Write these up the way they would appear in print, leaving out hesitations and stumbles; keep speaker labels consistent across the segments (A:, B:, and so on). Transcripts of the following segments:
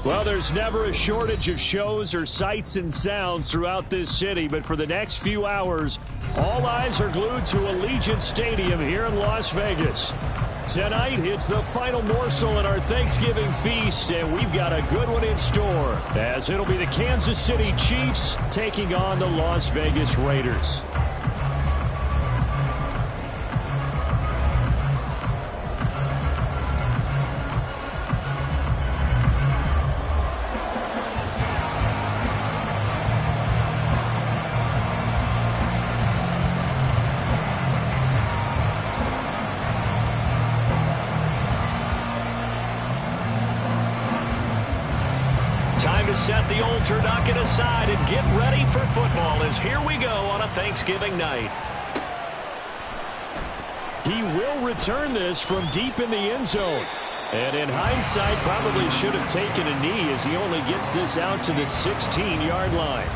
A: Well, there's never a shortage of shows or sights and sounds throughout this city, but for the next few hours, all eyes are glued to Allegiant Stadium here in Las Vegas. Tonight, it's the final morsel in our Thanksgiving feast, and we've got a good one in store, as it'll be the Kansas City Chiefs taking on the Las Vegas Raiders.
B: Set the old turducken aside and get ready for football as here we go on a Thanksgiving night.
A: He will return this from deep in the end zone. And in hindsight, probably should have taken a knee as he only gets this out to the 16-yard line.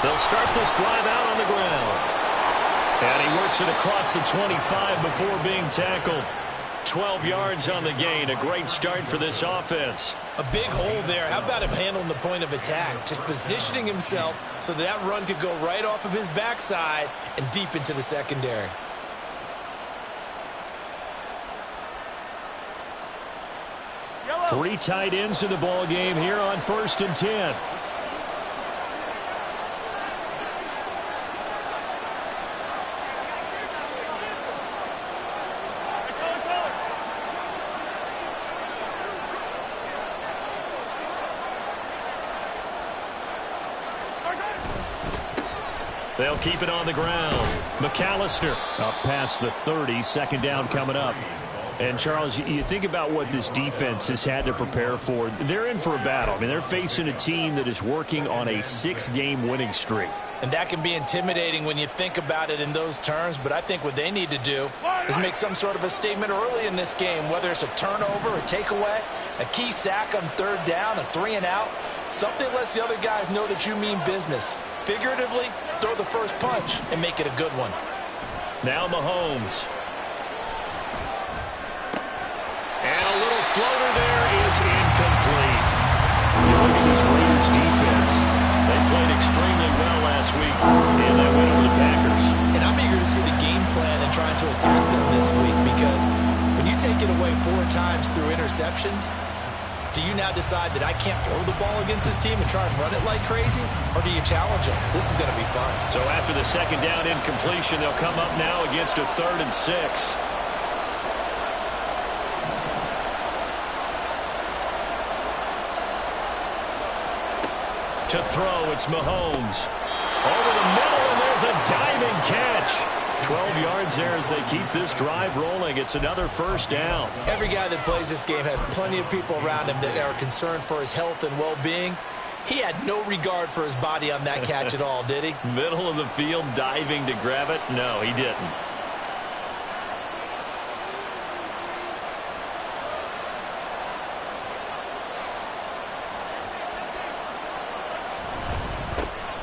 B: They'll start this drive out on the ground.
A: And he works it across the 25 before being tackled. 12 yards on the gain. A great start for this offense.
C: A big hole there. How about him handling the point of attack? Just positioning himself so that run could go right off of his backside and deep into the secondary.
A: Three tight ends in the ball game here on 1st and 10.
B: They'll keep it on the ground. McAllister
A: up past the 30, second down coming up. And, Charles, you think about what this defense has had to prepare for. They're in for a battle. I mean, they're facing a team that is working on a 6-game winning streak.
C: And that can be intimidating when you think about it in those terms, but I think what they need to do is make some sort of a statement early in this game, whether it's a turnover, a takeaway, a key sack on 3rd down, a 3-and-out, something that lets the other guys know that you mean business. Figuratively, throw the first punch and make it a good one.
A: Now Mahomes. And a little floater there is incomplete. You look at this Raiders defense. They played extremely well last week in that win over the Packers.
C: And I'm eager to see the game plan and trying to attack them this week, because when you take it away 4 times through interceptions, do you now decide that I can't throw the ball against this team and try and run it like crazy? Or do you challenge them? This is going to be fun.
A: So after the second down incompletion, they'll come up now against a 3rd and 6. To throw, it's Mahomes. Over the middle, and there's a diving catch. 12 yards there as they keep this drive rolling. It's another 1st down.
C: Every guy that plays this game has plenty of people around him that are concerned for his health and well-being. He had no regard for his body on that catch at all, did he?
A: Middle of the field, diving to grab it? No, he didn't.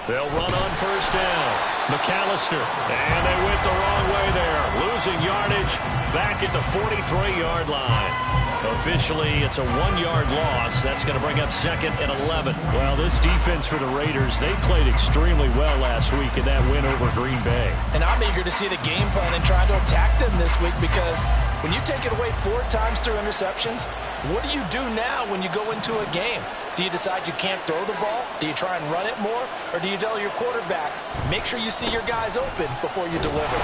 A: They'll run on 1st down. McAllister, and they went the wrong way there. Losing yardage back at the 43-yard line. Officially, it's a 1-yard loss. That's going to bring up 2nd and 11. Well, this defense for the Raiders, they played extremely well last week in that win over Green Bay.
C: And I'm eager to see the game plan and try to attack them this week, because when you take it away 4 times through interceptions, what do you do now when you go into a game? Do you decide you can't throw the ball? Do you try and run it more? Or do you tell your quarterback, make sure you see your guys open before you deliver?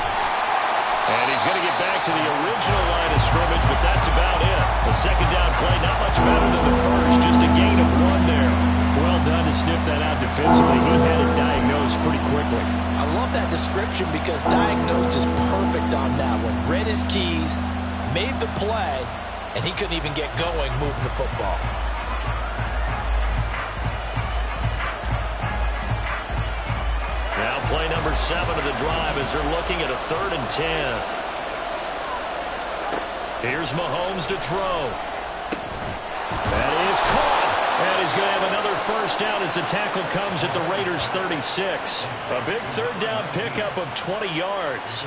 A: And he's going to get back to the original line of scrimmage, but that's about it. The second down play, not much better than the first, just a gain of 1 there. Well done to sniff that out defensively. He had it diagnosed pretty quickly.
C: I love that description, because diagnosed is perfect on that one. Read his keys, made the play, and he couldn't even get going moving the football.
A: Now play number 7 of the drive as they're looking at a 3rd and 10. Here's Mahomes to throw. That is first down as the tackle comes at the Raiders' 36. A big third down pickup of 20 yards.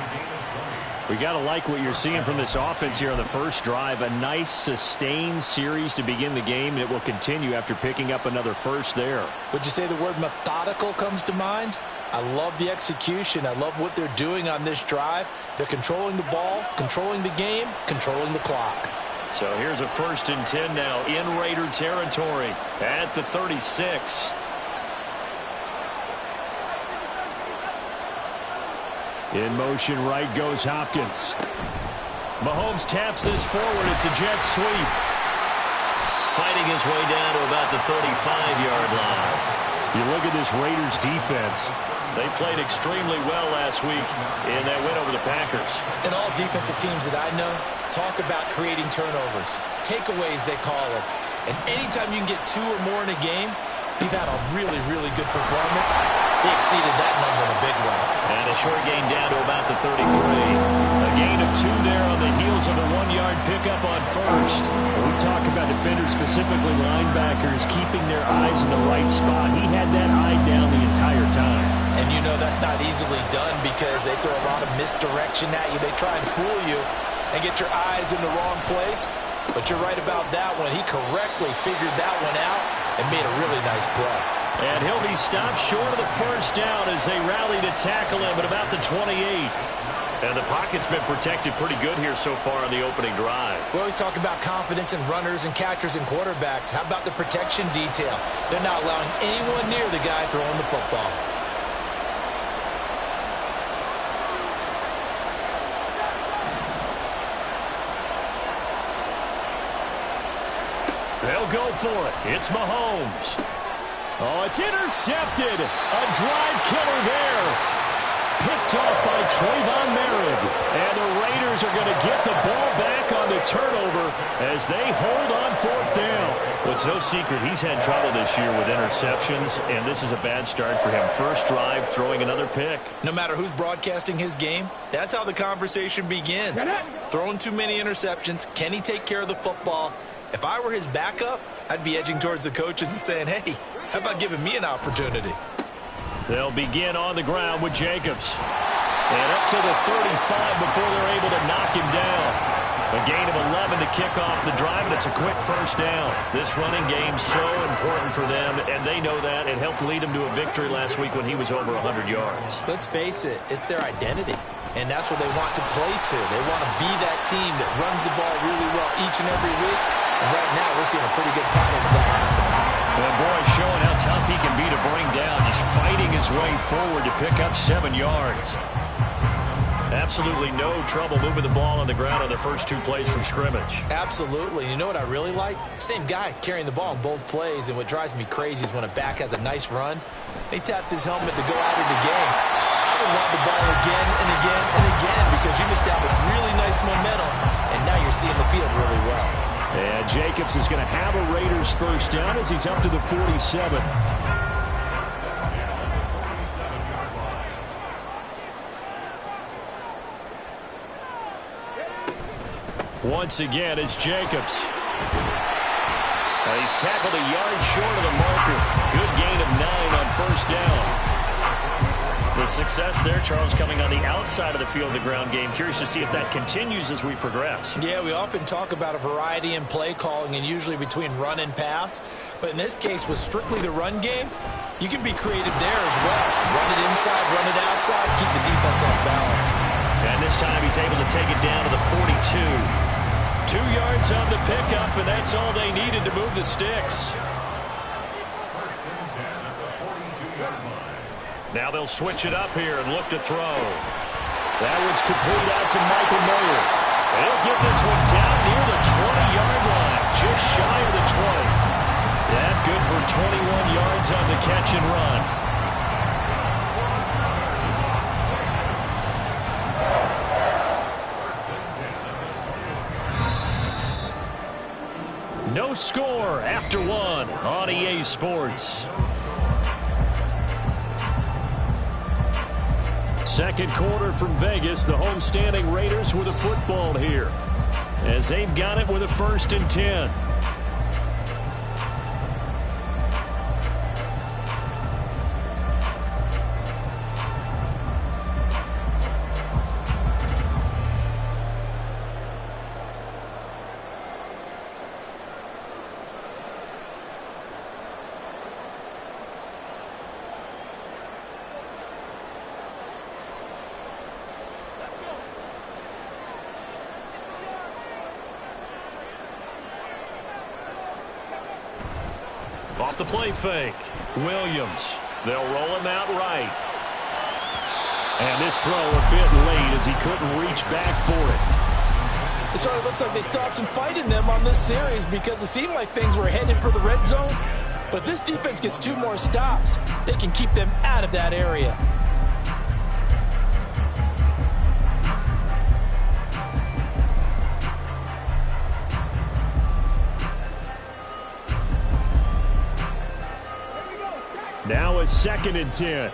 A: We got to like what you're seeing from this offense here on the first drive. A nice, sustained series to begin the game, and it will continue after picking up another first there.
C: Would you say the word methodical comes to mind? I love the execution. I love what they're doing on this drive. They're controlling the ball, controlling the game, controlling the clock.
A: So here's a 1st and 10 now in Raider territory at the 36. In motion, right goes Hopkins. Mahomes taps this forward. It's a jet sweep.
B: Fighting his way down to about the 35-yard line.
A: You look at this Raiders defense. They played extremely well last week in that win over the Packers.
C: And all defensive teams that I know talk about creating turnovers. Takeaways, they call them. And anytime you can get 2 or more in a game, you've had a really, really good performance. They exceeded that number in a big way.
B: And a short gain down to about the 33. A
A: gain of 2 there on the heels of a 1-yard pickup on first. We talk about defenders, specifically linebackers, keeping their eyes in the right spot. He had that eye down the entire time.
C: And you know that's not easily done because they throw a lot of misdirection at you. They try and fool you and get your eyes in the wrong place. But you're right about that one. He correctly figured that one out and made a really nice play.
A: And he'll be stopped short of the first down as they rally to tackle him at about the 28. And the pocket's been protected pretty good here so far on the opening drive.
C: We always talk about confidence in runners and catchers and quarterbacks. How about the protection detail? They're not allowing anyone near the guy throwing the football.
A: They'll go for it. It's Mahomes. Oh, it's intercepted. A drive killer there. Picked off by Trayvon Merritt. And the Raiders are going to get the ball back on the turnover as they hold on 4th down. Well, it's no secret he's had trouble this year with interceptions, and this is a bad start for him. First drive, throwing another pick.
C: No matter who's broadcasting his game, that's how the conversation begins. Throwing too many interceptions. Can he take care of the football? If I were his backup, I'd be edging towards the coaches and saying, hey, how about giving me an opportunity?
A: They'll begin on the ground with Jacobs. And up to the 35 before they're able to knock him down. A gain of 11 to kick off the drive, and it's a quick first down. This running game's so important for them, and they know that. It helped lead them to a victory last week when he was over 100 yards.
C: Let's face it, it's their identity. And that's what they want to play to. They want to be that team that runs the ball really well each and every week. And right now, we're seeing a pretty good pattern of that happening.
A: And boy, showing how tough he can be to bring down, just fighting his way forward to pick up 7 yards. Absolutely no trouble moving the ball on the ground on the first 2 plays from scrimmage.
C: Absolutely. And you know what I really like? Same guy carrying the ball in both plays. And what drives me crazy is when a back has a nice run, he taps his helmet to go out of the game. I would want the ball again and again and again because you've established really nice momentum, and now you're seeing the field really well.
A: And Jacobs is going to have a Raiders first down as he's up to the 47. Once again, it's Jacobs. He's tackled a yard short of the marker. Good gain of 9 on first down. The success there, Charles, coming on the outside of the field, the ground game. Curious to see if that continues as we progress.
C: Yeah, we often talk about a variety in play calling and usually between run and pass. But in this case, with strictly the run game, you can be creative there as well. Run it inside, run it outside, keep the defense off balance.
A: And this time he's able to take it down to the 42. 2 yards on the pickup, and that's all they needed to move the sticks. Now they'll switch it up here and look to throw. That one's complete out to Michael Mayer. He'll get this one down near the 20-yard line, just shy of the 20. That good for 21 yards on the catch and run. No score after 1 on EA Sports. Second quarter from Vegas. The homestanding Raiders with a football here as they've got it with a 1st and 10. Off the play fake. Williams. They'll roll him out right. And this throw a bit late as he couldn't reach back for it.
C: It sort of looks like they still have some fight in them on this series because it seemed like things were headed for the red zone. But if this defense gets 2 more stops, they can keep them out of that area.
A: Now a 2nd and 10.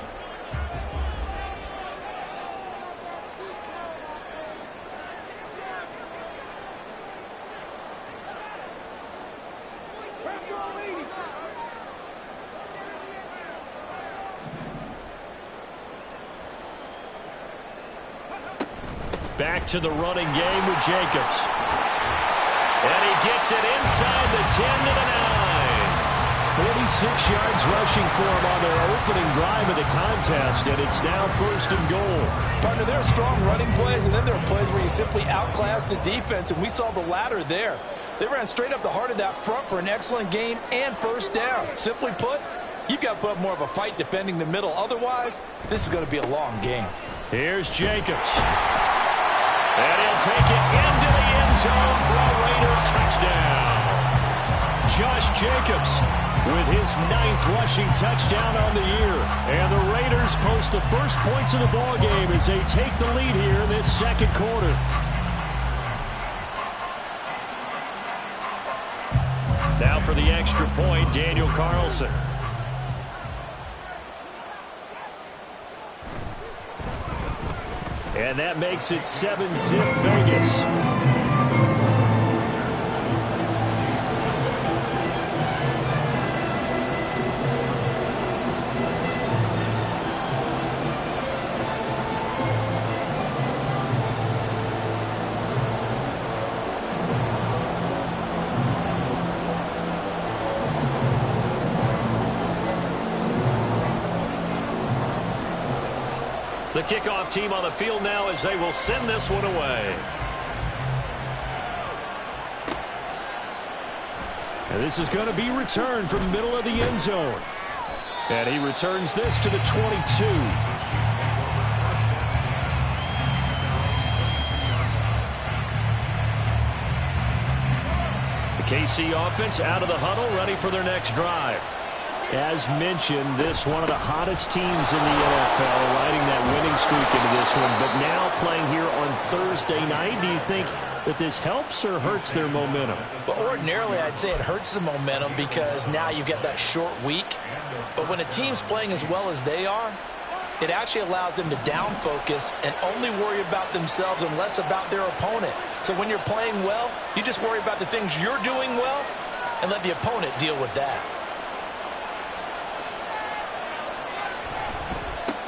A: Back to the running game with Jacobs. And he gets it inside the 10 to the 9. 46 yards rushing for him on their opening drive of the contest, and it's now 1st and goal.
C: Partner, there are strong running plays, and then there are plays where you simply outclass the defense, and we saw the latter there. They ran straight up the heart of that front for an excellent gain and 1st down. Simply put, you've got to put up more of a fight defending the middle. Otherwise, this is going to be a long game.
A: Here's Jacobs. And he'll take it into the end zone for a Raider touchdown. Josh Jacobs with his 9th rushing touchdown on the year. And the Raiders post the first points of the ball game as they take the lead here in this 2nd quarter. Now for the extra point, Daniel Carlson. And that makes it 7-zip Vegas. The kickoff team on the field now as they will send this one away. And this is going to be returned from the middle of the end zone. And he returns this to the 22. The KC offense out of the huddle, ready for their next drive. As mentioned, this one of the hottest teams in the NFL, riding that winning streak into this one, but now playing here on Thursday night. Do you think that this helps or hurts their momentum?
C: Well, ordinarily, I'd say it hurts the momentum because now you get that short week. But when a team's playing as well as they are, it actually allows them to down focus and only worry about themselves and less about their opponent. So when you're playing well, you just worry about the things you're doing well and let the opponent deal with that.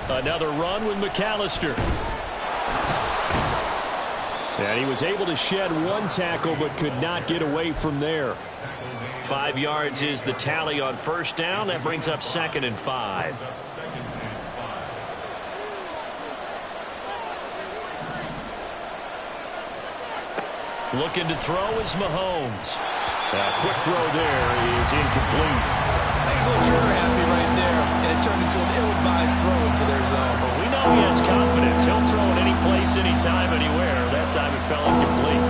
A: Another run with McAllister. And he was able to shed one tackle but could not get away from there. 5 yards is the tally on 1st down. That brings up 2nd and 5. Looking to throw is Mahomes. A quick throw there is incomplete.
C: He's a little trigger happy right there, and it turned into an ill-advised throw into their zone.
A: But we know he has confidence. He'll throw it any place, anytime, anywhere. That time it fell incomplete.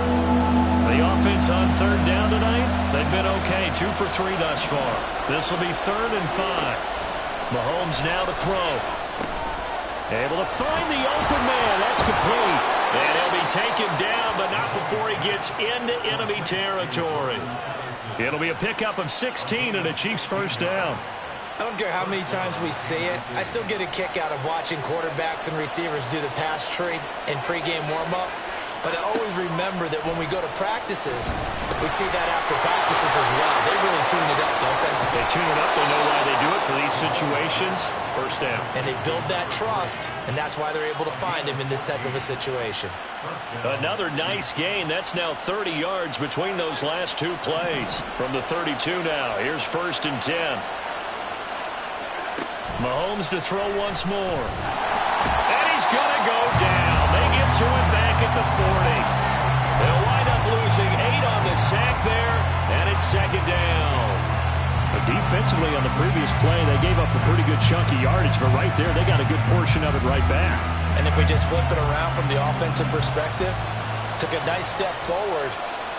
A: The offense on 3rd down tonight, they've been okay. 2 for 3 thus far. This will be 3rd and 5. Mahomes now to throw. Able to find the open man. That's complete. And he'll be taken down, but not before he gets into enemy territory. It'll be a pickup of 16 and a Chiefs 1st down.
C: I don't care how many times we say it. I still get a kick out of watching quarterbacks and receivers do the pass tree in pregame warm-up. But I always remember that when we go to practices, we see that after practices as well. They really tune it up, don't they?
A: They tune it up. They know why they do it for these situations. 1st down.
C: And they build that trust, and that's why they're able to find him in this type of a situation.
A: Another nice gain. That's now 30 yards between those last 2 plays. From the 32 now. Here's 1st and 10. Mahomes to throw once more. And he's going to go down. They get to it back at the 40. They'll wind up losing 8 on the sack there, and it's 2nd down. A Defensively on the previous play, they gave up a pretty good chunk of yardage, but right there, they got a good portion of it right back.
C: And if we just flip it around from the offensive perspective, took a nice step forward,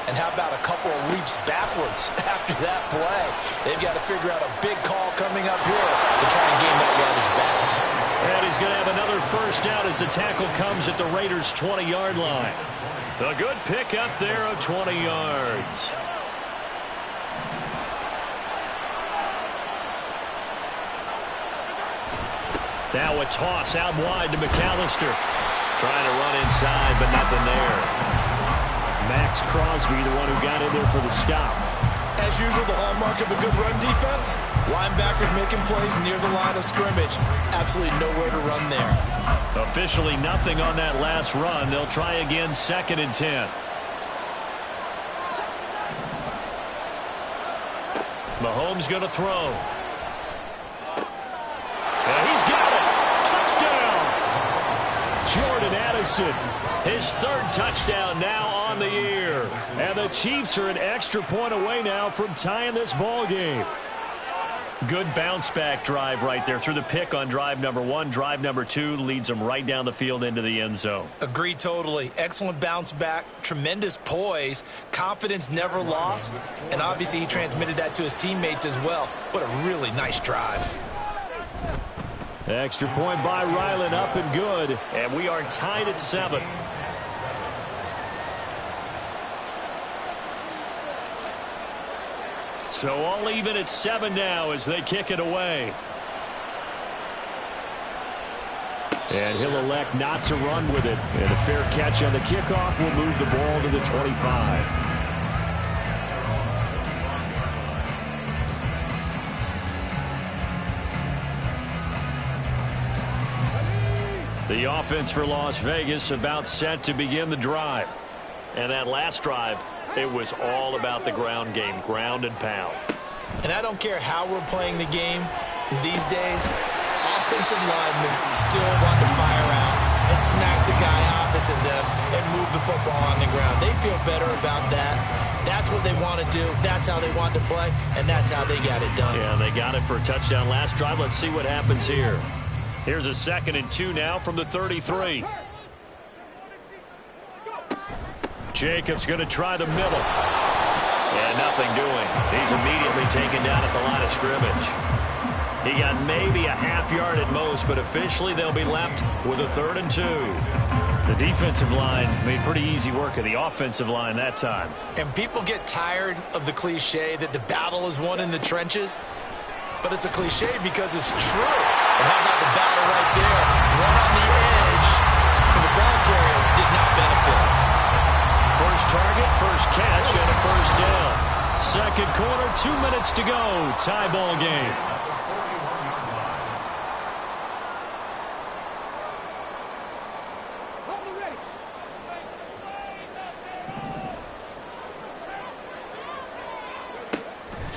C: and how about a couple of leaps backwards after that play? They've got to figure out a big call coming up here to try and gain that yardage back.
A: And he's going to have another first down as the tackle comes at the Raiders' 20-yard line. A good pick up there of 20 yards. Now a toss out wide to McAllister. Trying to run inside, but nothing there. Max Crosby, the one who got in there for the stop.
C: As usual, the hallmark of a good run defense, linebackers making plays near the line of scrimmage. Absolutely nowhere to run there.
A: Officially nothing on that last run. They'll try again, 2nd and 10. Mahomes going to throw. And he's got it. Touchdown. Jordan Addison, his 3rd touchdown now on the year. And the Chiefs are an extra point away now from tying this ball game. Good bounce-back drive right there through the pick on drive number 1. Drive number 2 leads them right down the field into the end zone.
C: Agree totally. Excellent bounce back, tremendous poise, confidence never lost, and obviously he transmitted that to his teammates as well. What a really nice drive.
A: Extra point by Ryland, up and good, and we are tied at 7. So all even at 7 now as they kick it away. And he'll elect not to run with it. And a fair catch on the kickoff will move the ball to the 25. The offense for Las Vegas about set to begin the drive. And that last drive, it was all about the ground game, ground and pound.
C: And I don't care how we're playing the game these days, offensive linemen still want to fire out and smack the guy opposite them and move the football on the ground. They feel better about that. That's what they want to do. That's how they want to play, and that's how they got it done.
A: Yeah, they got it for a touchdown last drive. Let's see what happens here. Here's a 2nd and 2 now from the 33. Jacobs going to try the middle. And nothing doing. He's immediately taken down at the line of scrimmage. He got maybe a half yard at most, but officially they'll be left with a 3rd and 2. The defensive line made pretty easy work of the offensive line that time.
C: And people get tired of the cliche that the battle is won in the trenches. But it's a cliche because it's true. And how about the battle right there? One on the edge, and the ball carrier did not benefit.
A: First target, first catch, and a first down. 2nd quarter, 2 minutes to go. Tie ball game.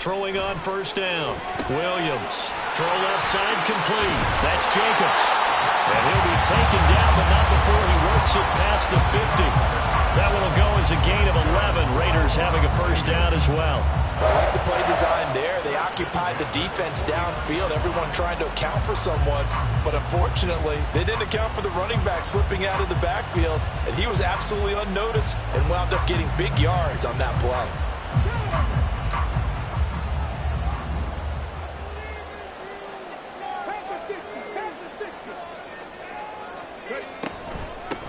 A: Throwing on first down. Williams. Throw left side complete. That's Jacobs. And he'll be taken down, but not before he works it past the 50. That one will go as a gain of 11. Raiders having a first down as well.
C: I like the play design there. They occupied the defense downfield. Everyone trying to account for someone. But unfortunately, they didn't account for the running back slipping out of the backfield. And he was absolutely unnoticed and wound up getting big yards on that play.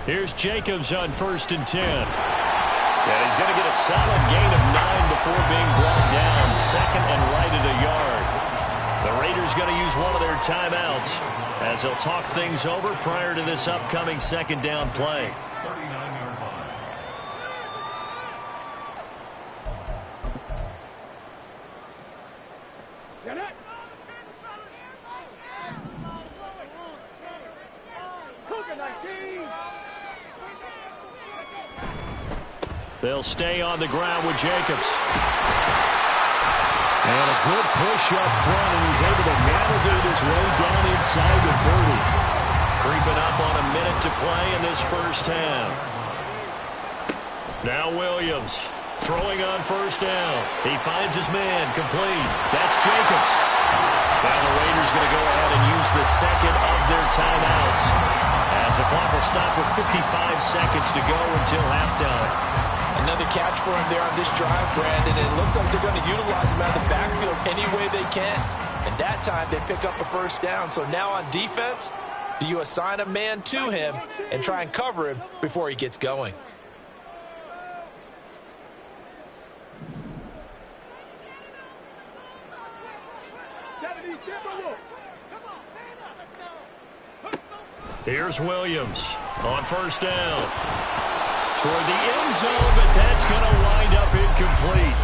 A: Here's Jacobs on 1st and 10. And he's going to get a solid gain of 9 before being brought down. 2nd and right at a yard. The Raiders going to use one of their timeouts as they'll talk things over prior to this upcoming 2nd down play. They'll stay on the ground with Jacobs. And a good push up front, and he's able to navigate his way down inside the 30. Creeping up on a minute to play in this first half. Now Williams Throwing on first down. He finds his man, complete. That's Jacobs. Now the Raiders going to go ahead and use the second of their timeouts, as the clock will stop with 55 seconds to go until halftime.
C: Another catch for him there on this drive, Brandon. And it looks like they're going to utilize him out of the backfield any way they can. And that time they pick up a first down. So now on defense, do you assign a man to him and try and cover him before he gets going?
A: Here's Williams on first down. Toward the end zone, but that's going to wind up incomplete.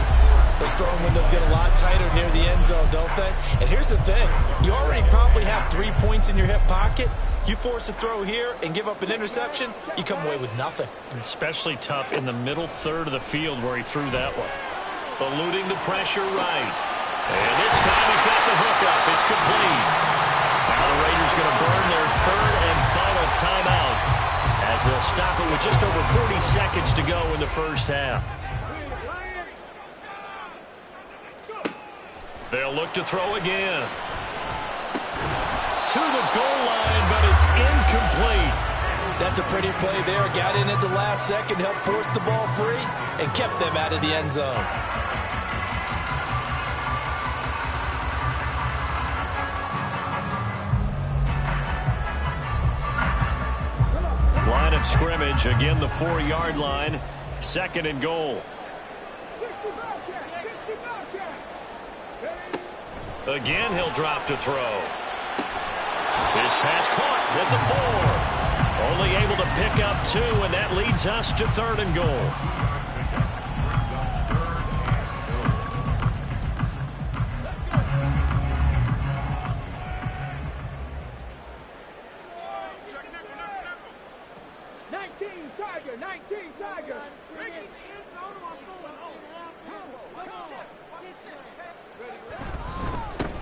C: Those throwing windows get a lot tighter near the end zone, don't they? And here's the thing. You already probably have 3 points in your hip pocket. You force a throw here and give up an interception, you come away with nothing.
A: Especially tough in the middle third of the field where he threw that one. Eluding the pressure right. And this time he's got the hook up. It's complete. Now the Raiders going to burn their third and final timeout, as they'll stop it with just over 40 seconds to go in the first half. They'll look to throw again. To the goal line, but it's incomplete.
C: That's a pretty play there. Got in at the last second, helped force the ball free, and kept them out of the end zone.
A: Line of scrimmage, again the 4-yard line, second and goal. Again, he'll drop to throw. His pass caught at the 4. Only able to pick up 2, and that leads us to third and goal.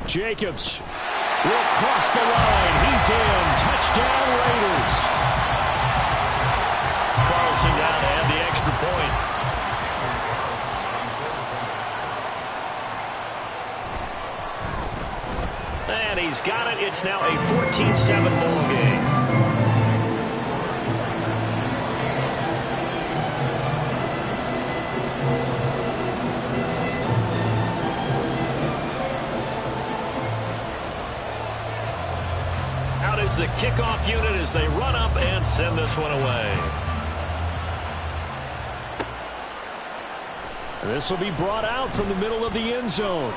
A: Jacobs will cross the line. He's in. Touchdown, Raiders. Carlson down to add the extra point. And he's got it. It's now a 14-7 ball game. The kickoff unit as they run up and send this one away. This will be brought out from the middle of the end zone.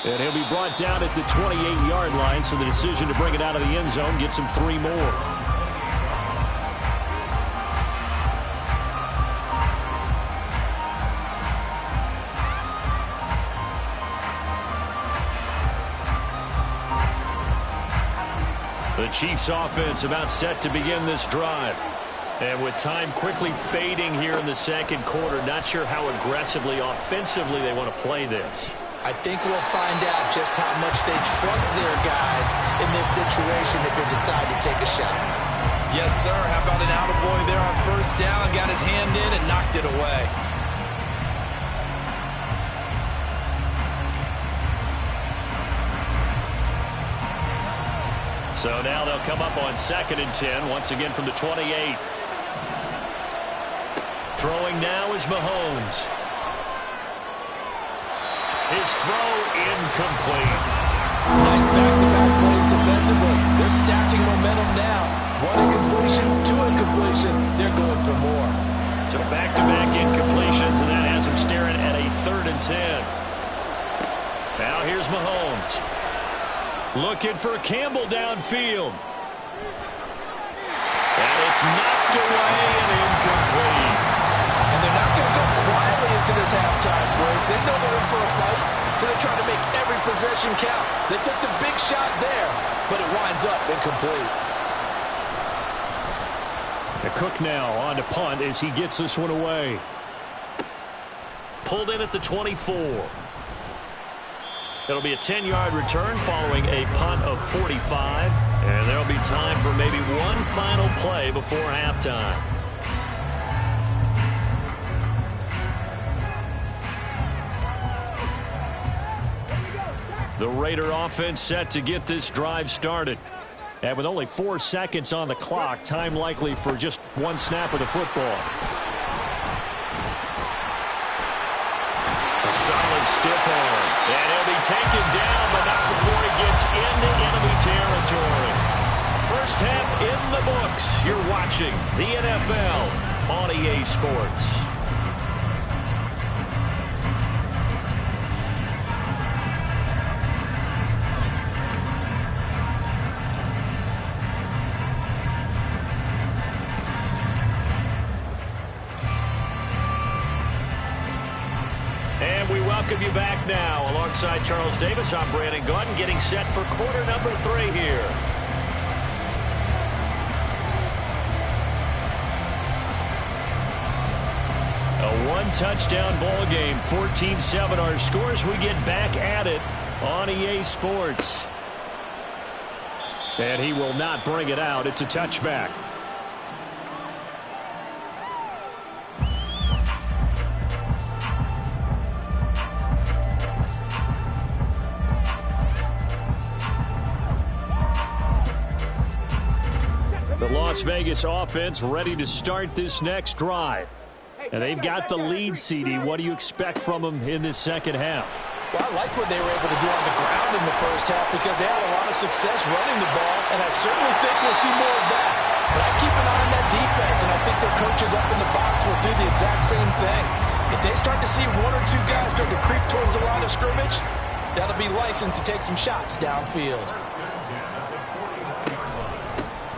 A: And he'll be brought down at the 28-yard line, so the decision to bring it out of the end zone gets him 3 more. The Chiefs offense about set to begin this drive. And with time quickly fading here in the second quarter, not sure how aggressively, offensively they want to play this.
C: I think we'll find out just how much they trust their guys in this situation if they decide to take a shot. Yes, sir. How about an attaboy there on first down? Got his hand in and knocked it away.
A: So now they'll come up on 2nd and 10, once again from the 28. Throwing now is Mahomes. His throw incomplete.
C: Nice back-to-back plays defensively. They're stacking momentum now. 1 incompletion, 2 incompletion. They're going for more.
A: So back-to-back incompletions, and that has them staring at a 3rd and 10. Now here's Mahomes. Looking for Campbell downfield. And it's knocked away and incomplete.
C: And they're not going to go quietly into this halftime break. They know they're in for a fight, so they're trying to make every possession count. They took the big shot there, but it winds up incomplete.
A: Cook now on to punt as he gets this one away. Pulled in at the 24. It'll be a 10-yard return following a punt of 45. And there'll be time for maybe one final play before halftime. The Raider offense set to get this drive started. And with only 4 seconds on the clock, time likely for just one snap of the football. A solid stiff arm. And he'll be taken down, but not before he gets into enemy territory. First half in the books. You're watching the NFL on EA Sports. And we welcome you back now. Alongside Charles Davis, I'm Brandon Gaudin, getting set for quarter number 3 here. A one-touchdown ball game, 14-7 our scores. We get back at it on EA Sports. And he will not bring it out. It's a touchback. The Las Vegas offense ready to start this next drive. And they've got the lead, CD. What do you expect from them in this second half?
C: Well, I like what they were able to do on the ground in the first half because they had a lot of success running the ball, and I certainly think we'll see more of that. But I keep an eye on that defense, and I think their coaches up in the box will do the exact same thing. If they start to see 1 or 2 guys start to creep towards the line of scrimmage, that'll be license to take some shots downfield.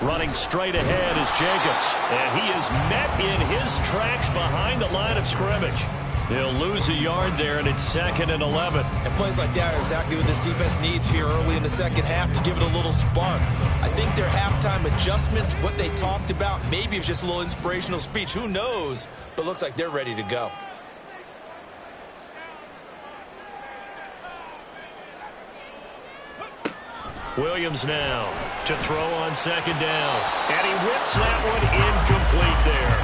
A: Running straight ahead is Jacobs, and he is met in his tracks behind the line of scrimmage. He'll lose a yard there, and it's 2nd and 11.
C: And plays like that are exactly what this defense needs here early in the second half to give it a little spark. I think their halftime adjustment, what they talked about, maybe it was just a little inspirational speech. Who knows? But looks like they're ready to go.
A: Williams now to throw on 2nd down. And he whips that one incomplete there.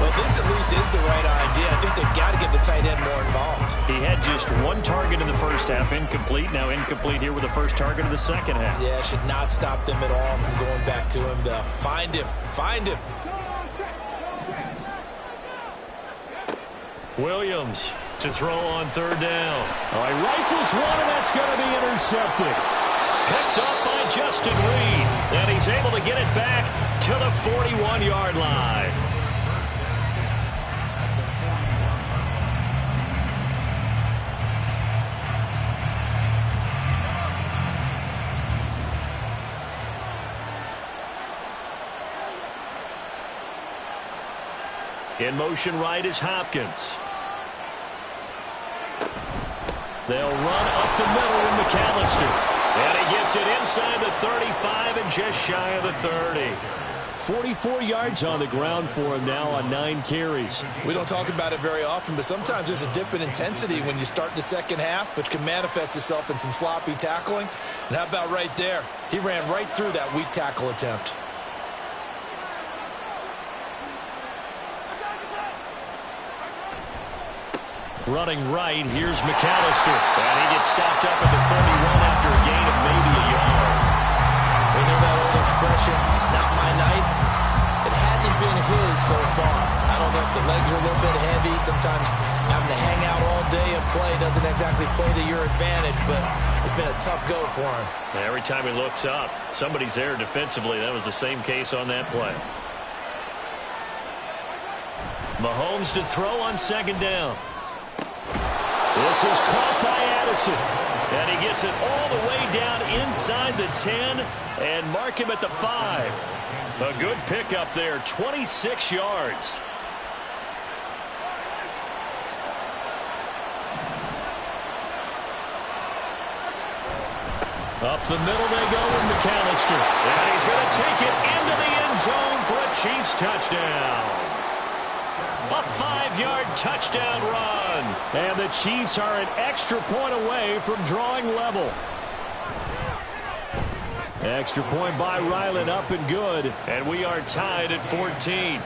C: Well, this at least is the right idea. I think they've got to get the tight end more involved.
A: He had just 1 target in the first half, incomplete. Now incomplete here with the first target of the second half.
C: Yeah, should not stop them at all from going back to him, though. Find him. Find him.
A: Williams to throw on 3rd down. All right, rifles one, and that's going to be intercepted. Picked up by Justin Reed, and he's able to get it back to the 41-yard line. In motion right is Hopkins. They'll run up the middle with McAllister. And he gets it inside the 35 and just shy of the 30. 44 yards on the ground for him now on 9 carries.
C: We don't talk about it very often, but sometimes there's a dip in intensity when you start the second half, which can manifest itself in some sloppy tackling. And how about right there? He ran right through that weak tackle attempt.
A: Running right, here's McAllister. And he gets stopped up at the 31 after a gain of maybe a yard.
C: We know that old expression, it's not my night. It hasn't been his so far. I don't know if the legs are a little bit heavy. Sometimes having to hang out all day and play doesn't exactly play to your advantage, but it's been a tough go for him.
A: Every time he looks up, somebody's there defensively. That was the same case on that play. Mahomes to throw on 2nd down. This is caught by Addison. And he gets it all the way down inside the 10 and mark him at the 5. A good pickup there, 26 yards. Up the middle they go with McAllister. And he's going to take it into the end zone for a Chiefs touchdown. A 5-yard touchdown run. And the Chiefs are an extra point away from drawing level. Extra point by Ryland, up and good. And we are tied at 14.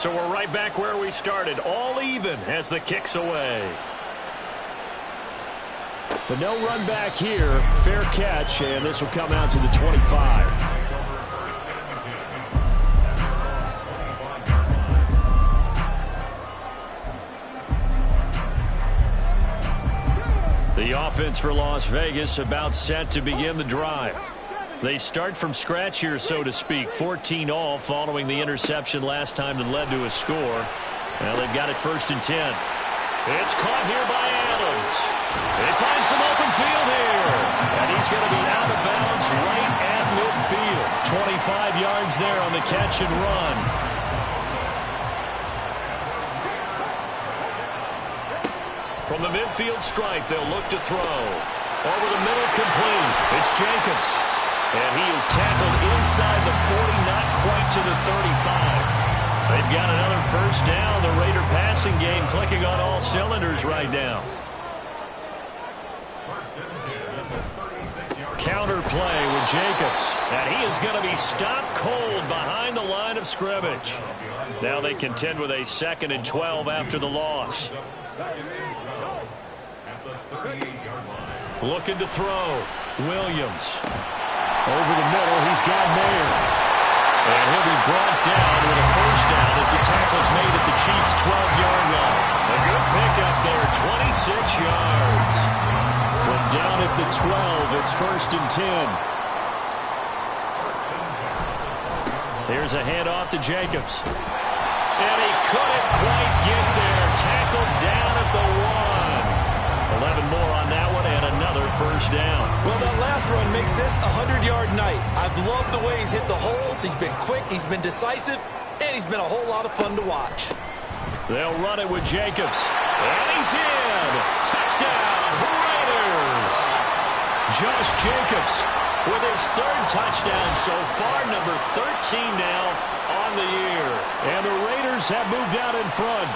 A: So we're right back where we started, all even as the kick's away. But no run back here. Fair catch, and this will come out to the 25. The offense for Las Vegas about set to begin the drive. They start from scratch here, so to speak. 14 all following the interception last time that led to a score. Now they've got it 1st and 10. It's caught here by Adams. They find some open field here. And he's going to be out of bounds right at midfield. 25 yards there on the catch and run. From the midfield stripe, they'll look to throw. Over the middle, complete. It's Jacobs. And he is tackled inside the 40, not quite to the 35. They've got another 1st down. The Raider passing game clicking on all cylinders right now. Counter play with Jacobs. And he is going to be stopped cold behind the line of scrimmage. Now they contend with a 2nd and 12 after the loss. Looking to throw. Williams. Over the middle, he's got Mayer. And he'll be brought down with a 1st down as the tackle's made at the Chiefs' 12-yard line. A good pickup there, 26 yards. From down at the 12, it's 1st and 10. Here's a handoff to Jacobs. And he couldn't quite get there. Tackled down at the 1. 11 more on that one and another 1st down.
C: Well, that last run makes this a 100-yard night. I've loved the way he's hit the holes. He's been quick, he's been decisive, and he's been a whole lot of fun to watch.
A: They'll run it with Jacobs. And he's in. Touchdown, Raiders. Josh Jacobs with his 3rd touchdown so far, number 13 now on the year. And the Raiders have moved out in front.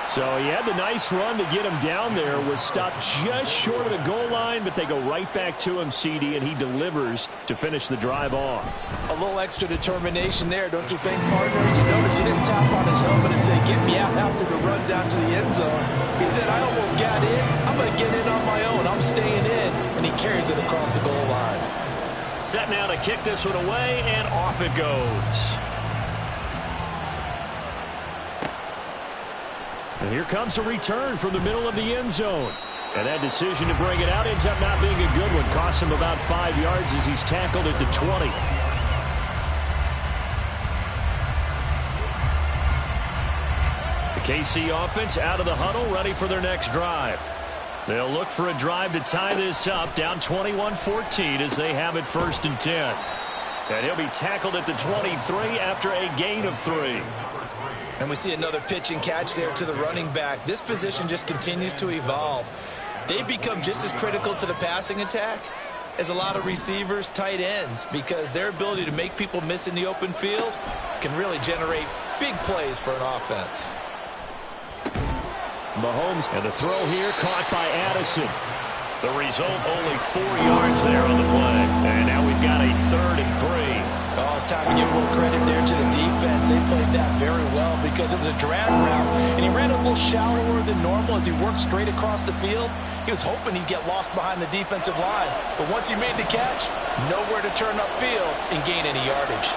A: So he had the nice run to get him down there, was stopped just short of the goal line, but they go right back to him, CD, and he delivers to finish the drive off.
C: A little extra determination there, don't you think, partner? You notice he didn't tap on his helmet and say, get me out after the run down to the end zone. He said, I almost got in. I'm going to get in on my own. I'm staying in. And he carries it across the goal line.
A: Set now to kick this one away, and off it goes. And here comes a return from the middle of the end zone. And that decision to bring it out ends up not being a good one. Costs him about 5 yards as he's tackled at the 20. The KC offense out of the huddle, ready for their next drive. They'll look for a drive to tie this up, down 21-14 as they have it 1st and 10. And he'll be tackled at the 23 after a gain of 3.
C: And we see another pitch and catch there to the running back. This position just continues to evolve. They become just as critical to the passing attack as a lot of receivers, tight ends, because their ability to make people miss in the open field can really generate big plays for an offense.
A: Mahomes, and the throw here caught by Addison. The result, only 4 yards there on the play. And now we've got a 3rd and 3.
C: Oh, it's time to give a little credit there to the defense. They played that very well because it was a drag route, and he ran a little shallower than normal as he worked straight across the field. He was hoping he'd get lost behind the defensive line, but once he made the catch, nowhere to turn upfield and gain any yardage.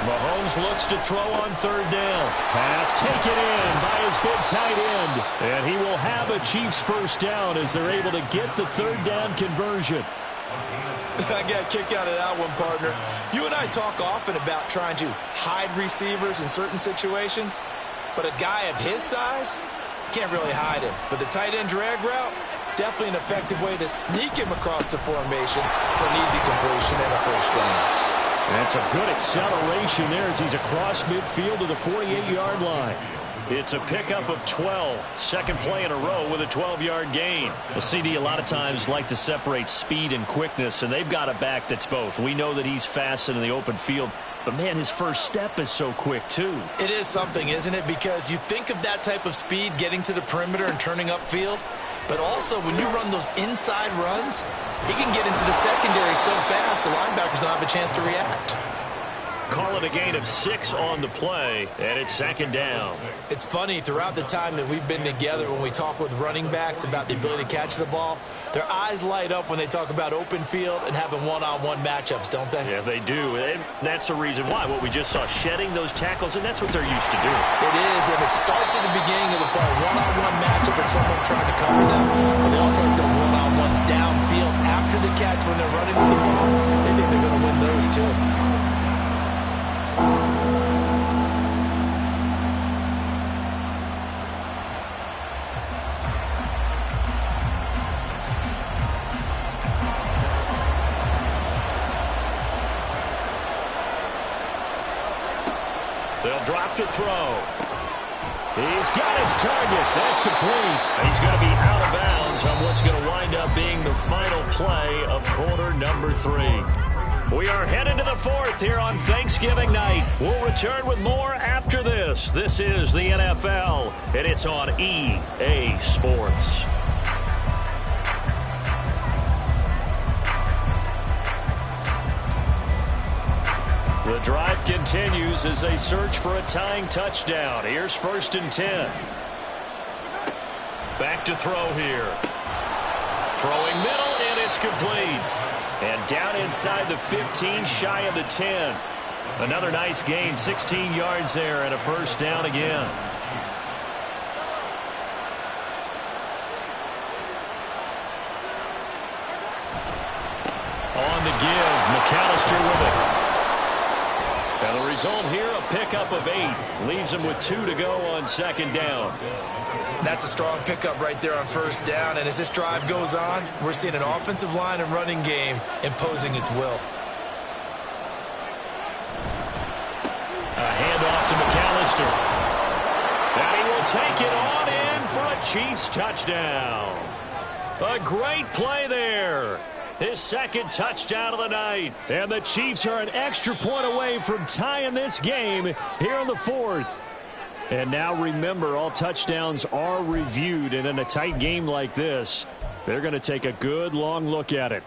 A: Mahomes looks to throw on 3rd down. Pass taken in by his big tight end, and he will have a Chiefs 1st down as they're able to get the 3rd down conversion.
C: I got a kick out of that one, partner. You and I talk often about trying to hide receivers in certain situations, but a guy of his size can't really hide him. But the tight end drag route, definitely an effective way to sneak him across the formation for an easy completion and a 1st down.
A: That's a good acceleration there as he's across midfield to the 48-yard line. It's a pickup of 12. 2nd play in a row with a 12-yard gain. The CD a lot of times like to separate speed and quickness, and they've got a back that's both. We know that he's fast in the open field, but, man, his first step is so quick, too.
C: It is something, isn't it? Because you think of that type of speed getting to the perimeter and turning upfield, but also when you run those inside runs, he can get into the secondary so fast the linebackers don't have a chance to react.
A: call it a gain of 6 on the play, and it's second down.
C: It's funny, throughout the time that we've been together, when we talk with running backs about the ability to catch the ball, their eyes light up when they talk about open field and having one-on-one matchups, don't they?
A: Yeah, they do. And that's the reason why. What we just saw, shedding those tackles, and that's what they're used to doing.
C: It is, and it starts at the beginning of the play. One-on-one matchup with someone trying to cover them, but they also like those one-on-ones downfield after the catch when they're running with the ball. They think they're going to win those too.
A: They'll drop to throw. He's got his target. That's complete. He's going to be out of bounds on what's going to wind up being the final play of quarter number 3. We are headed to the 4th here on Thanksgiving night. We'll return with more after this. This is the NFL, and it's on EA Sports. The drive continues as they search for a tying touchdown. Here's 1st and 10. Back to throw here. Throwing middle, and it's complete. And down inside the 15, shy of the 10. Another nice gain, 16 yards there, and a 1st down again. On the give, McAllister with it. And the result here, a pickup of 8. Leaves him with 2 to go on 2nd down.
C: That's a strong pickup right there on 1st down. And as this drive goes on, we're seeing an offensive line and running game imposing its will.
A: A handoff to McAllister. And he will take it on in for a Chiefs touchdown. A great play there. His 2nd touchdown of the night. And the Chiefs are an extra point away from tying this game here in the 4th. And now remember, all touchdowns are reviewed. And in a tight game like this, they're going to take a good long look at it.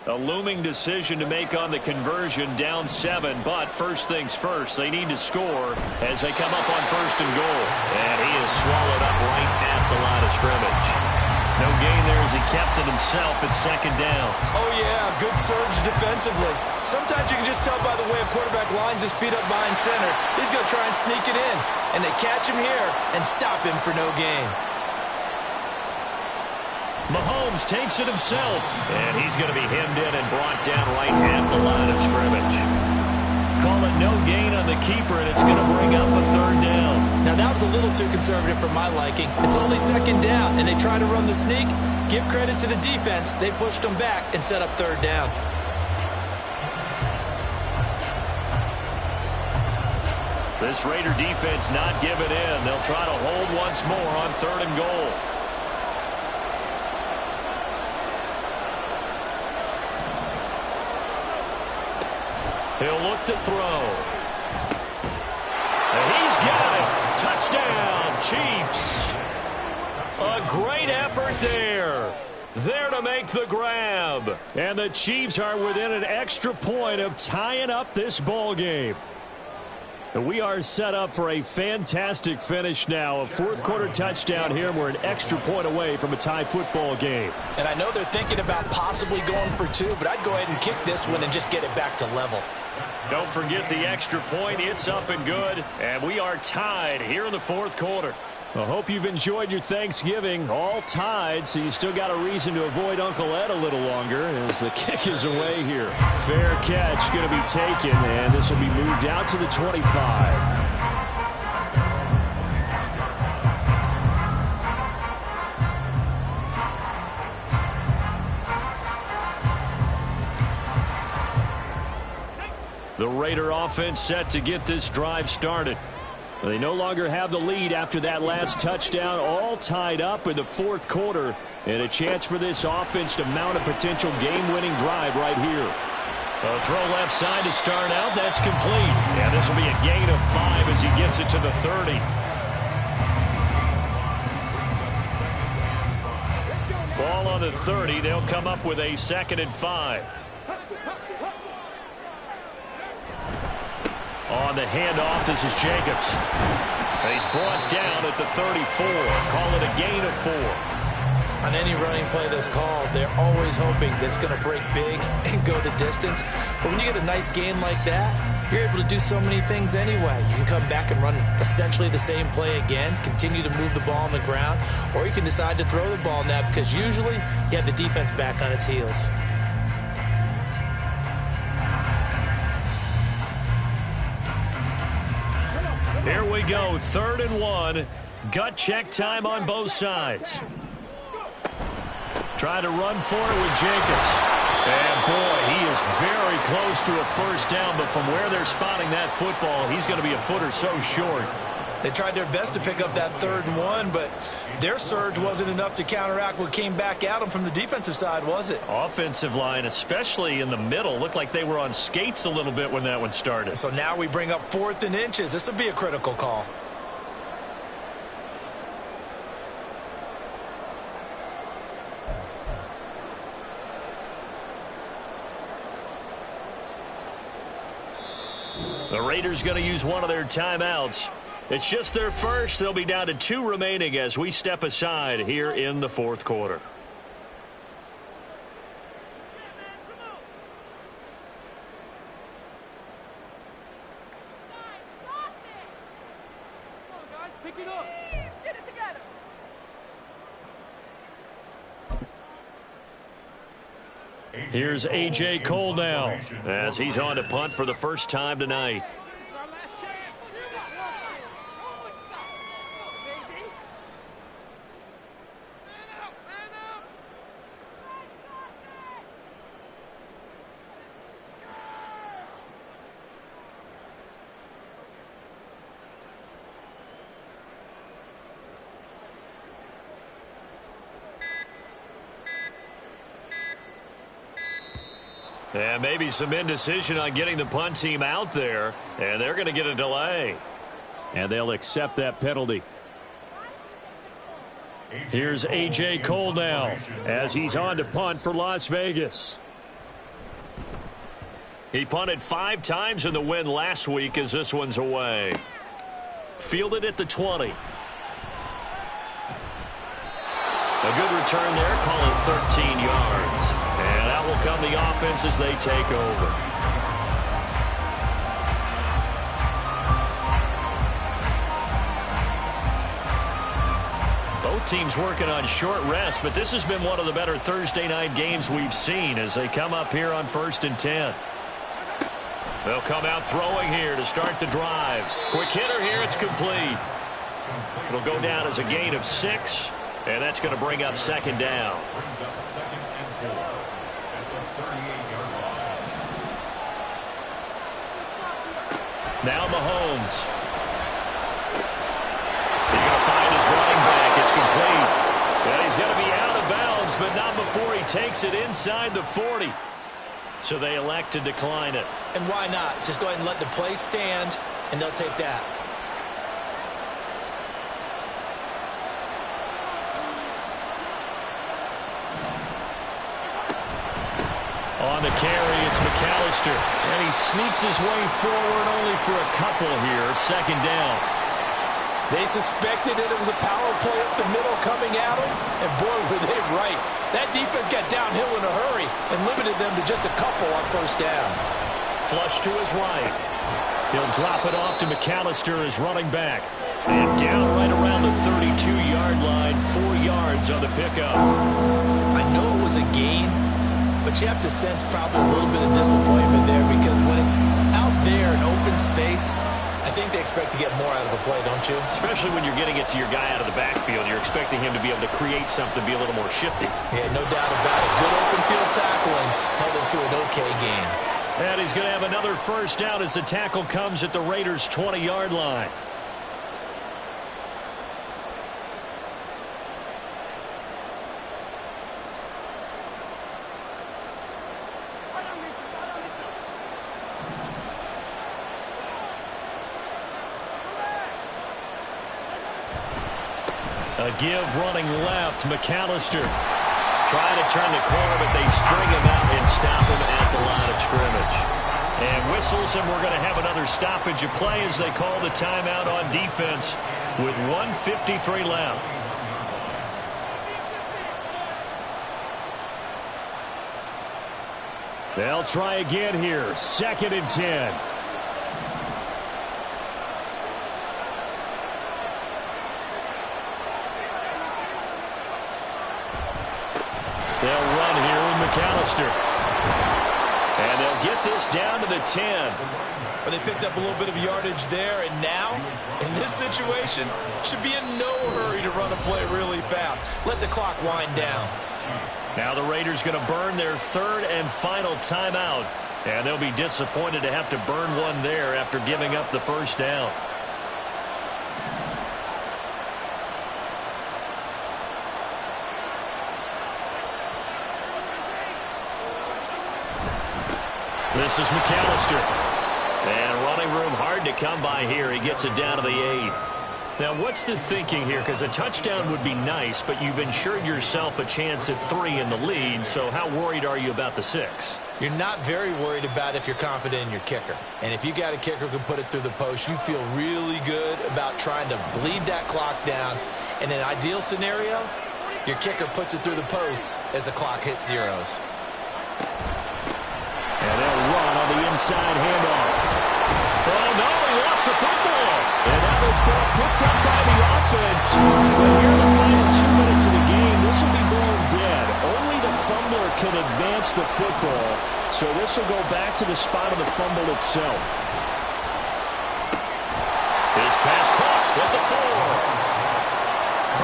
A: A looming decision to make on the conversion, down 7, but first things first, they need to score as they come up on 1st and goal. And he is swallowed up right at the line of scrimmage. No gain there as he kept it himself at 2nd down.
C: Oh, yeah, good surge defensively. Sometimes you can just tell by the way a quarterback lines his feet up behind center. He's going to try and sneak it in, and they catch him here and stop him for no gain.
A: Mahomes takes it himself, and he's going to be hemmed in and brought down right at the line of scrimmage. Call it no gain on the keeper, and it's going to bring up a 3rd down.
C: Now, that was a little too conservative for my liking. It's only 2nd down, and they try to run the sneak. Give credit to the defense. They pushed them back and set up 3rd down.
A: This Raider defense not giving in. They'll try to hold once more on 3rd and goal. He'll look to throw. And he's got it. Touchdown, Chiefs. A great effort there. There to make the grab. And the Chiefs are within an extra point of tying up this ball game. And we are set up for a fantastic finish now. A 4th quarter touchdown here. We're an extra point away from a tie football game.
C: And I know they're thinking about possibly going for 2, but I'd go ahead and kick this one and just get it back to level.
A: Don't forget the extra point. It's up and good. And we are tied here in the 4th quarter. I hope you've enjoyed your Thanksgiving. All tied, so you still got a reason to avoid Uncle Ed a little longer as the kick is away here. Fair catch going to be taken, and this will be moved out to the 25. The Raider offense set to get this drive started. They no longer have the lead after that last touchdown, all tied up in the 4th quarter, and a chance for this offense to mount a potential game-winning drive right here. A throw left side to start out. That's complete. And this will be a gain of 5 as he gets it to the 30. Ball on the 30. They'll come up with a 2nd and 5. On the handoff, this is Jacobs. And he's brought down at the 34. Call it a gain of 4.
C: On any running play that's called, they're always hoping that it's going to break big and go the distance. But when you get a nice gain like that, you're able to do so many things anyway. You can come back and run essentially the same play again, continue to move the ball on the ground, or you can decide to throw the ball now because usually you have the defense back on its heels.
A: Here we go, 3rd and 1. Gut check time on both sides. Try to run for it with Jacobs. And boy, he is very close to a first down, but from where they're spotting that football, he's going to be a foot or so short.
C: They tried their best to pick up that 3rd and 1, but their surge wasn't enough to counteract what came back at them from the defensive side, was it?
A: Offensive line, especially in the middle, looked like they were on skates a little bit when that one started.
C: So now we bring up 4th and inches. This will be a critical call.
A: The Raiders going to use one of their timeouts. It's just their first. They'll be down to 2 remaining as we step aside here in the 4th quarter. Here's A.J. Cole now as he's on to punt for the first time tonight. And maybe some indecision on getting the punt team out there. And they're going to get a delay. And they'll accept that penalty. Here's A.J. Cole now as he's on to punt for Las Vegas. He punted 5 times in the win last week as this one's away. Fielded at the 20. A good return there, call it 13 yards. And out will come the offense as they take over. Both teams working on short rest, but this has been one of the better Thursday night games we've seen as they come up here on 1st and 10. They'll come out throwing here to start the drive. Quick hitter here, it's complete. It'll go down as a gain of 6, and that's going to bring up 2nd down. Now Mahomes. He's going to find his running back. It's complete. And he's going to be out of bounds, but not before he takes it inside the 40. So they elect to decline it.
C: And why not? Just go ahead and let the play stand, and they'll take that.
A: On the carry, it's McAllister. And he sneaks his way forward only for a couple here. 2nd down.
C: They suspected that it was a power play up the middle coming at them, and boy, were they right. That defense got downhill in a hurry and limited them to just a couple on 1st down.
A: Flush to his right. He'll drop it off to McAllister as running back. And down right around the 32-yard line, 4 yards on the pickup.
C: I know it was a gain, but you have to sense probably a little bit of disappointment there because when it's out there in open space, I think they expect to get more out of the play, don't you?
A: Especially when you're getting it to your guy out of the backfield. You're expecting him to be able to create something, be a little more shifty.
C: Yeah, no doubt about it. Good open field tackling held him to an okay gain.
A: And he's going to have another first down as the tackle comes at the Raiders' 20-yard line. A give running left. McAllister trying to turn the corner, but they string him out and stop him at the line of scrimmage. And whistles, and we're going to have another stoppage of play as they call the timeout on defense with 1:53 left. They'll try again here. 2nd and 10. They'll run here with McAllister. And they'll get this down to the 10.
C: But they picked up a little bit of yardage there, and now, in this situation, should be in no hurry to run a play really fast. Let the clock wind down.
A: Now the Raiders going to burn their 3rd and final timeout. And they'll be disappointed to have to burn one there after giving up the first down. This is McAllister. And running room hard to come by here. He gets it down to the 8. Now, what's the thinking here? Because a touchdown would be nice, but you've ensured yourself a chance at 3 in the lead, so how worried are you about the 6?
C: You're not very worried about if you're confident in your kicker. And if you got a kicker who can put it through the post, you feel really good about trying to bleed that clock down. In an ideal scenario, your kicker puts it through the post as the clock hits zeros.
A: And they'll run on the inside handoff. Oh, no, he lost the football. And that is picked up by the offense. But here in the final 2 minutes of the game, this will be blown dead. Only the fumbler can advance the football. So this will go back to the spot of the fumble itself. His pass caught with the 4.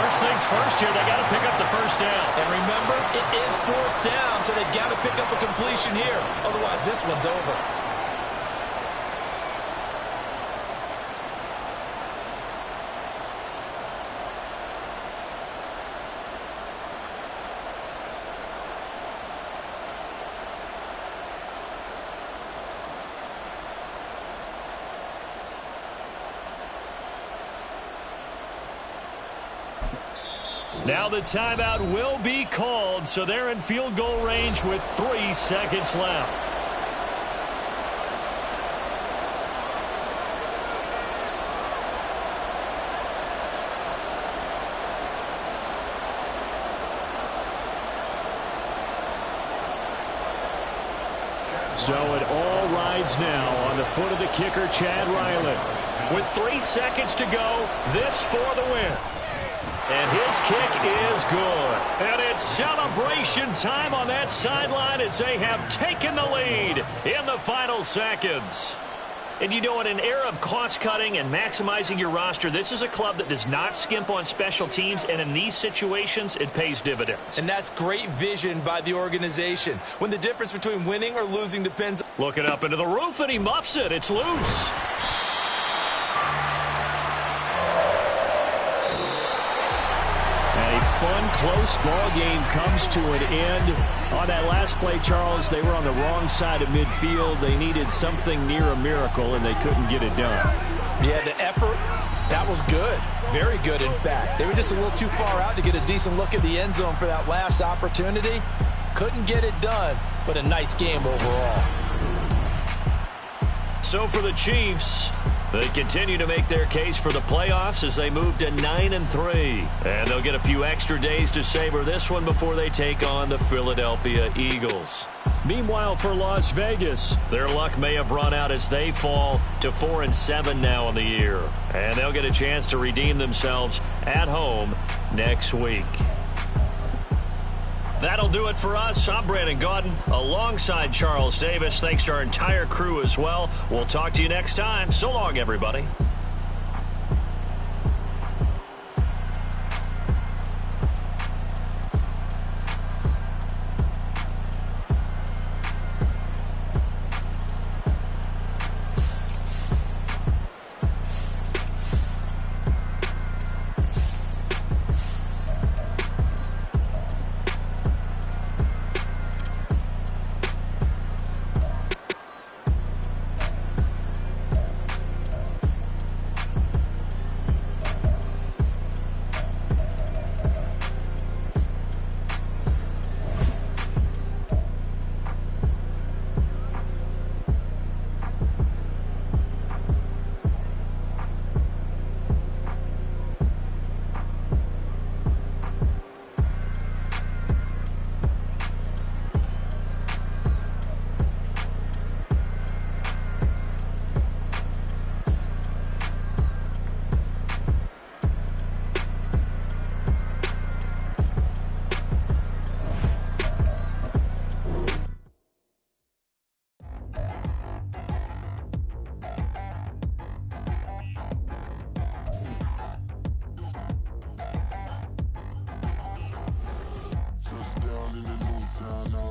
A: First things first here, they got to pick up the first down.
C: And remember, it is 4th down, so they got to pick up a completion here. Otherwise, this one's over.
A: Now the timeout will be called, so they're in field goal range with 3 seconds left. So it all rides now on the foot of the kicker, Chad Ryland. With 3 seconds to go, this for the win. And his kick is good. And it's celebration time on that sideline as they have taken the lead in the final seconds. And you know, in an era of cost-cutting and maximizing your roster, this is a club that does not skimp on special teams, and in these situations, it pays dividends.
C: And that's great vision by the organization. When the difference between winning or losing depends.
A: Looking up into the roof, and he muffs it. It's loose. Fun, close ball game comes to an end. On that last play, Charles, they were on the wrong side of midfield. They needed something near a miracle, and they couldn't get it done.
C: Yeah, the effort, that was good. Very good, in fact. They were just a little too far out to get a decent look at the end zone for that last opportunity. Couldn't get it done, but a nice game overall.
A: So for the Chiefs, they continue to make their case for the playoffs as they move to 9-3. And they'll get a few extra days to savor this one before they take on the Philadelphia Eagles. Meanwhile, for Las Vegas, their luck may have run out as they fall to 4-7 now in the year. And they'll get a chance to redeem themselves at home next week. That'll do it for us. I'm Brandon Gaudin alongside Charles Davis. Thanks to our entire crew as well. We'll talk to you next time. So long, everybody.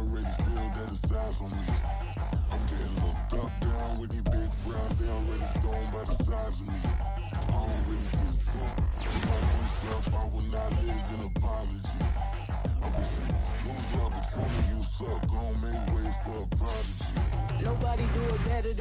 D: already feel that it's eyes on me. I'm getting looked up, down with these big frowns. They already thrown by the size of me. I don't really get drunk. If I do stuff, I will not live in apology. I wish you lose love between you suck. Gon' make way for a prodigy.
E: Nobody do it better than